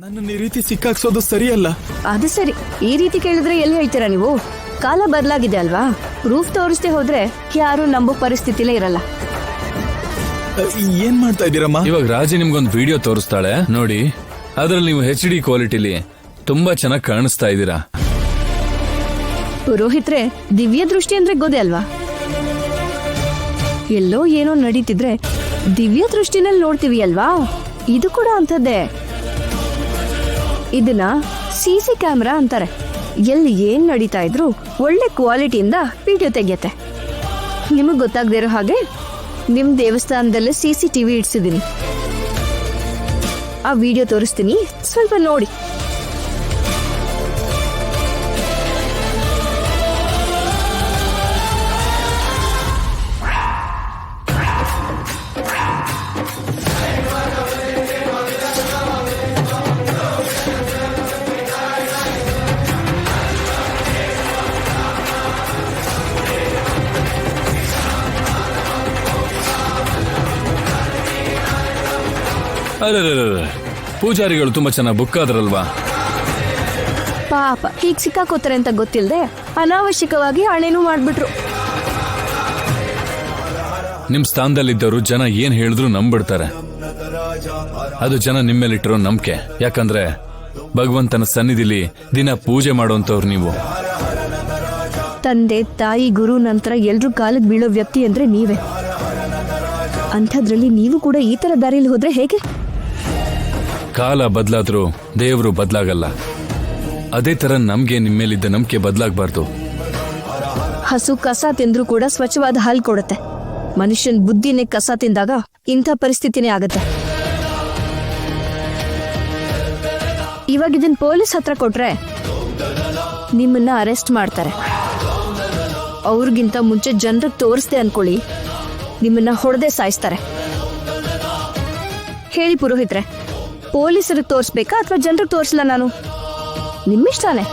ನನ್ನನ್ನು ಈ ರೀತಿ ಸಿಕ್ಕಾಕ್ಸೋದು ಸರಿಯಲ್ಲ. ಅದು ಸರಿ, ಈ ರೀತಿ ಕೇಳಿದ್ರೆ ಎಲ್ಲಿ ಹೇಳ್ತೀರಾ ನೀವು? ಕಾಲ ಬದಲಾಗಿದೆ ಅಲ್ವಾ? ಪ್ರೂಫ್ ತೋರಿಸ್ದೆ ಹೋದ್ರೆ ಯಾರು ನಂಬೋ ಪರಿಸ್ಥಿತಿಲೇ ಇರಲ್ಲ. ಏನ್ ಮಾಡ್ತಾ ಇದ್ದೀರಮ್ಮ? ಇವಾಗ ರಾಜಿ ನಿಮ್ಗೊಂದು ವಿಡಿಯೋ ತೋರಿಸ್ತಾಳೆ ನೋಡಿ. ಅದ್ರಲ್ಲಿ ನೀವು HD ಕ್ವಾಲಿಟಿಲಿ ತುಂಬಾ ಚೆನ್ನಾಗಿ ಕಾಣಿಸ್ತಾ ಇದ್ದೀರಾ. ಪುರೋಹಿತ್ರೆ, ದಿವ್ಯ ದೃಷ್ಟಿ ಅಂದ್ರೆ ಗೊತ್ತೇ ಅಲ್ವಾ? ಎಲ್ಲೋ ಏನೋ ನಡೀತಿದ್ರೆ ದಿವ್ಯ ದೃಷ್ಟಿನಲ್ಲಿ ನೋಡ್ತೀವಿ ಅಲ್ವಾ? ಇದು ಕೂಡ ಅಂಥದ್ದೇ. ಇದನ್ನ CC ಕ್ಯಾಮ್ರಾ ಅಂತಾರೆ. ಎಲ್ಲಿ ಏನ್ ನಡೀತಾ ಇದ್ರು ಒಳ್ಳೆ ಕ್ವಾಲಿಟಿಯಿಂದ ವಿಡಿಯೋ ತೆಗೆಯತ್ತೆ. ನಿಮಗ್ ಗೊತ್ತಾಗದೇ ಇರೋ ಹಾಗೆ ನಿಮ್ ದೇವಸ್ಥಾನದಲ್ಲೇ CCTV ಇಡ್ಸಿದೀನಿ. ಆ ವಿಡಿಯೋ ತೋರಿಸ್ತೀನಿ, ಸ್ವಲ್ಪ ನೋಡಿ. ಅರೆ, ಪೂಜಾರಿಗಳು ತುಂಬಾ ಚೆನ್ನಾಗಿ ಬುಕ್ ಆದ್ರಲ್ವಾ? ಪಾಪ ಹೀಗ್ ಸಿಕ್ಕಾಕೋತಾರೆ ಅಂತ ಗೊತ್ತಿಲ್ಲದೆ ಅನಾವಶ್ಯಕವಾಗಿ ಹಣೆನೂ ಮಾಡ್ಬಿಟ್ರು. ನಿಮ್ ಸ್ಥಾನದಲ್ಲಿದ್ದವರು ಜನ ಏನ್ ಹೇಳಿದ್ರು ನಂಬಿಡ್ತಾರೆ. ಅದು ಜನ ನಿಮ್ಮೇಲಿಟ್ಟಿರೋ ನಂಬಿಕೆ. ಯಾಕಂದ್ರೆ ಭಗವಂತನ ಸನ್ನಿಧಿಲಿ ದಿನ ಪೂಜೆ ಮಾಡುವಂತವ್ರು ನೀವು. ತಂದೆ, ತಾಯಿ, ಗುರು ನಂತರ ಎಲ್ರೂ ಕಾಲಿಗೆ ಬೀಳೋ ವ್ಯಕ್ತಿ ಅಂದ್ರೆ ನೀವೇ. ಅಂಥದ್ರಲ್ಲಿ ನೀವು ಕೂಡ ಈ ತರ ದಾರಿಯಲ್ಲಿ ಹೋದ್ರೆ ಹೇಗೆ? ಕಾಲ ಬದಲಾದ್ರೂ ದೇವರು ಬದಲಾಗಲ್ಲ. ಅದೇ ತರ ನಮ್ಗೆ ನಿಮ್ಮೇಲಿದ್ದ ನಂಬಿಕೆ ಬದಲಾಗಬಾರ್ದು. ಹಸು ಕಸ ತಿಂದ್ರೂ ಕೂಡ ಸ್ವಚ್ಛವಾದ ಹಾಲು ಕೊಡುತ್ತೆ. ಮನುಷ್ಯನ್ ಬುದ್ಧಿನೇ ಕಸ ತಿಂದಾಗ ಇಂಥ ಪರಿಸ್ಥಿತಿನೇ ಆಗತ್ತೆ. ಇವಾಗ ಇದನ್ ಪೊಲೀಸ್ ಹತ್ರ ಕೊಟ್ರೆ ನಿಮ್ಮನ್ನ ಅರೆಸ್ಟ್ ಮಾಡ್ತಾರೆ. ಅವ್ರಿಗಿಂತ ಮುಂಚೆ ಜನರಿಗೆ ತೋರಿಸ್ದೆ ಅನ್ಕೊಳ್ಳಿ, ನಿಮ್ಮನ್ನ ಹೊಡೆದೇ ಸಾಯಿಸ್ತಾರೆ. ಹೇಳಿ ಪುರೋಹಿತ್ರೆ, ಪೊಲೀಸರಿಗೆ ತೋರಿಸ್ಬೇಕಾ ಅಥವಾ ಜನರಿಗೆ ತೋರಿಸಲ್ಲ? ನಾನು ನಿಮ್ಮಿಷ್ಟಾನೆ.